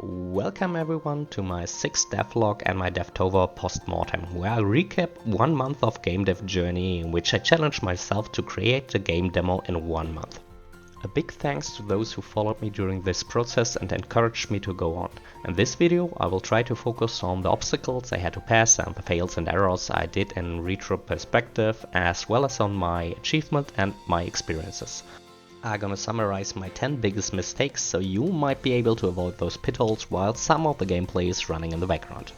Welcome everyone to my 6th devlog and my Devtober Postmortem, where I recap 1 month of game dev journey in which I challenged myself to create the game demo in 1 month. A big thanks to those who followed me during this process and encouraged me to go on. In this video I will try to focus on the obstacles I had to pass and the fails and errors I did in retro perspective, as well as on my achievement and my experiences. I'm gonna summarize my 10 biggest mistakes so you might be able to avoid those pitfalls while some of the gameplay is running in the background.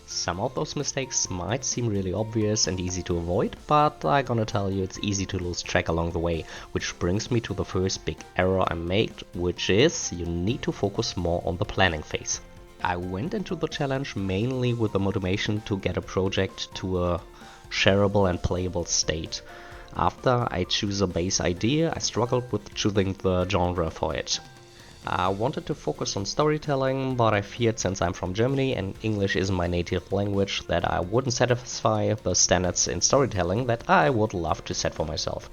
Some of those mistakes might seem really obvious and easy to avoid, but I'm gonna tell you it's easy to lose track along the way, which brings me to the first big error I made, which is you need to focus more on the planning phase. I went into the challenge mainly with the motivation to get a project to a shareable and playable state. After I choose a base idea, I struggled with choosing the genre for it. I wanted to focus on storytelling, but I feared since I'm from Germany and English isn't my native language that I wouldn't satisfy the standards in storytelling that I would love to set for myself.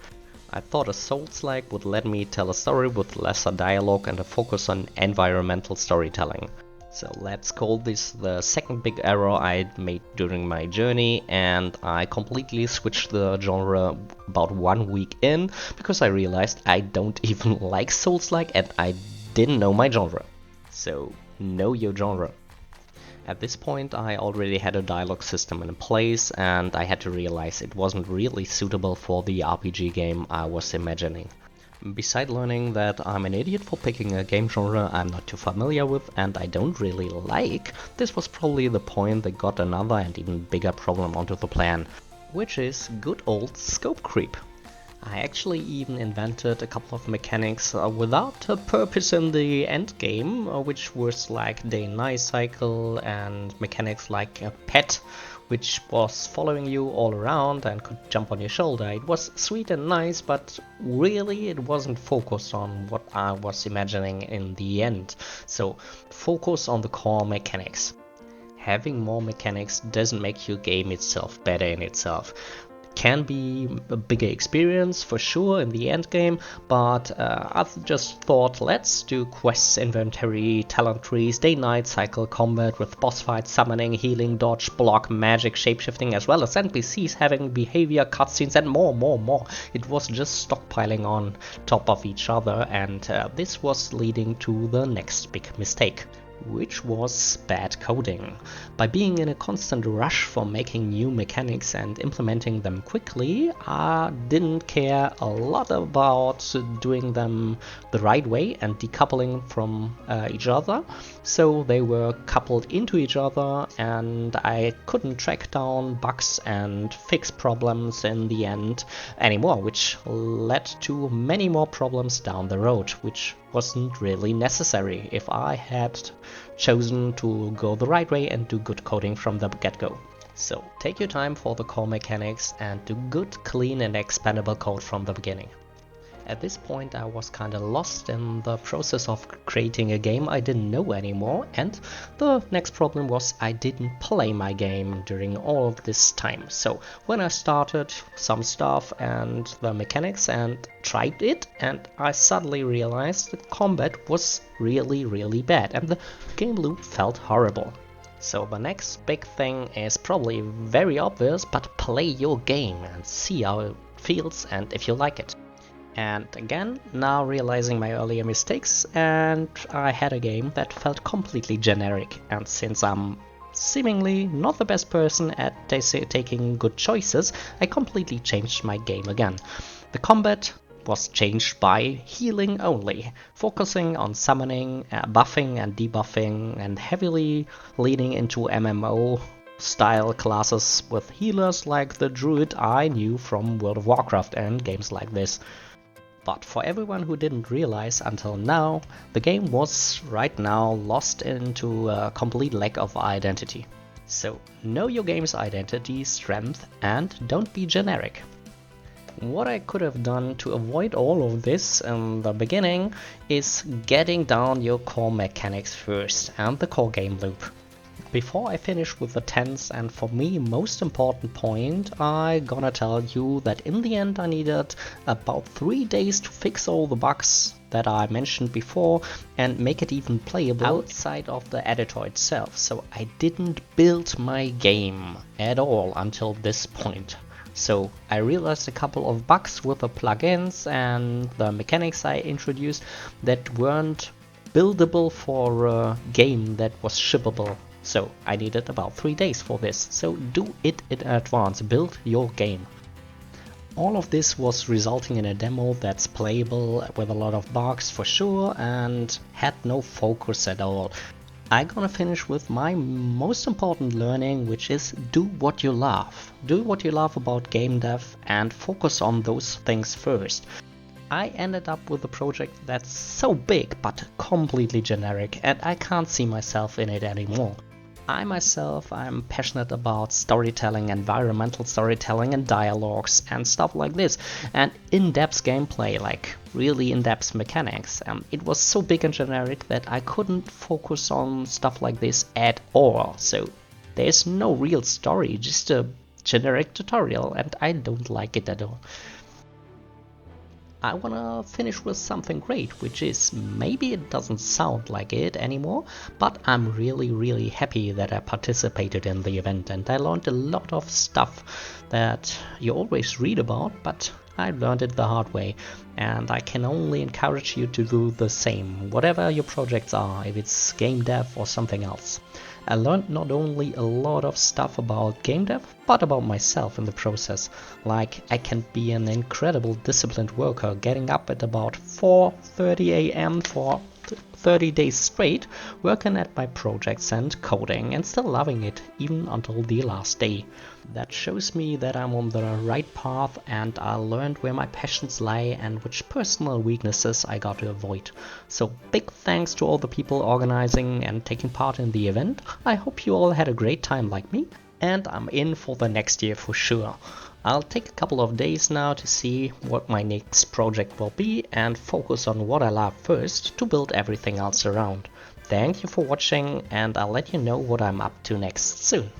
I thought a soulslike would let me tell a story with lesser dialogue and a focus on environmental storytelling. So let's call this the second big error I made during my journey, and I completely switched the genre about 1 week in because I realized I don't even like Souls-like and I didn't know my genre. So know your genre. At this point I already had a dialogue system in place and I had to realize it wasn't really suitable for the RPG game I was imagining. Besides learning that I'm an idiot for picking a game genre I'm not too familiar with and I don't really like, this was probably the point that got another and even bigger problem onto the plan, which is good old scope creep. I actually even invented a couple of mechanics without a purpose in the end game, which was like day and night cycle and mechanics like a pet, which was following you all around and could jump on your shoulder. It was sweet and nice, but really it wasn't focused on what I was imagining in the end. So focus on the core mechanics. Having more mechanics doesn't make your game itself better in itself. Can be a bigger experience for sure in the end game, but I just thought let's do quests, inventory, talent trees, day-night cycle, combat with boss fights, summoning, healing, dodge, block, magic, shapeshifting, as well as NPCs having behavior, cutscenes and more. It was just stockpiling on top of each other, and this was leading to the next big mistake, which was bad coding. By being in a constant rush for making new mechanics and implementing them quickly, I didn't care a lot about doing them the right way and decoupling from each other, so they were coupled into each other and I couldn't track down bugs and fix problems in the end anymore, which led to many more problems down the road, which wasn't really necessary if I had chosen to go the right way and do good coding from the get-go. So take your time for the core mechanics and do good, clean and expandable code from the beginning. At this point I was kinda lost in the process of creating a game I didn't know anymore, and the next problem was I didn't play my game during all of this time. So when I started some stuff and the mechanics and tried it, and I suddenly realized that combat was really bad and the game loop felt horrible. So the next big thing is probably very obvious, but play your game and see how it feels and if you like it. And again, now realizing my earlier mistakes, and I had a game that felt completely generic, and since I'm seemingly not the best person at taking good choices, I completely changed my game again. The combat was changed by healing only, focusing on summoning, buffing and debuffing, and heavily leaning into MMO style classes with healers like the druid I knew from World of Warcraft and games like this. But for everyone who didn't realize until now, the game was right now lost into a complete lack of identity. So know your game's identity, strength, and don't be generic. What I could have done to avoid all of this in the beginning is getting down your core mechanics first and the core game loop. Before I finish with the 10th and for me most important point, I gonna tell you that in the end I needed about 3 days to fix all the bugs that I mentioned before and make it even playable outside of the editor itself. So I didn't build my game at all until this point. So I realized a couple of bugs with the plugins and the mechanics I introduced that weren't buildable for a game that was shippable. So I needed about 3 days for this, so do it in advance, build your game. All of this was resulting in a demo that's playable with a lot of bugs for sure and had no focus at all. I'm gonna finish with my most important learning, which is do what you love. Do what you love about game dev and focus on those things first. I ended up with a project that's so big but completely generic and I can't see myself in it anymore. I'm passionate about storytelling, environmental storytelling and dialogues and stuff like this, and in-depth gameplay, like really in-depth mechanics. It was so big and generic that I couldn't focus on stuff like this at all, so there's no real story, just a generic tutorial, and I don't like it at all. I wanna finish with something great, which is, maybe it doesn't sound like it anymore, but I'm really happy that I participated in the event and I learned a lot of stuff that you always read about, but I learned it the hard way, and I can only encourage you to do the same, whatever your projects are, if it's game dev or something else. I learned not only a lot of stuff about game dev, but about myself in the process. Like, I can be an incredible disciplined worker, getting up at about 4:30 AM for 30 days straight, working at my projects and coding, and still loving it, even until the last day. That shows me that I'm on the right path, and I learned where my passions lie and which personal weaknesses I got to avoid. So big thanks to all the people organizing and taking part in the event. I hope you all had a great time like me, and I'm in for the next year for sure. I'll take a couple of days now to see what my next project will be and focus on what I love first to build everything else around. Thank you for watching, and I'll let you know what I'm up to next soon.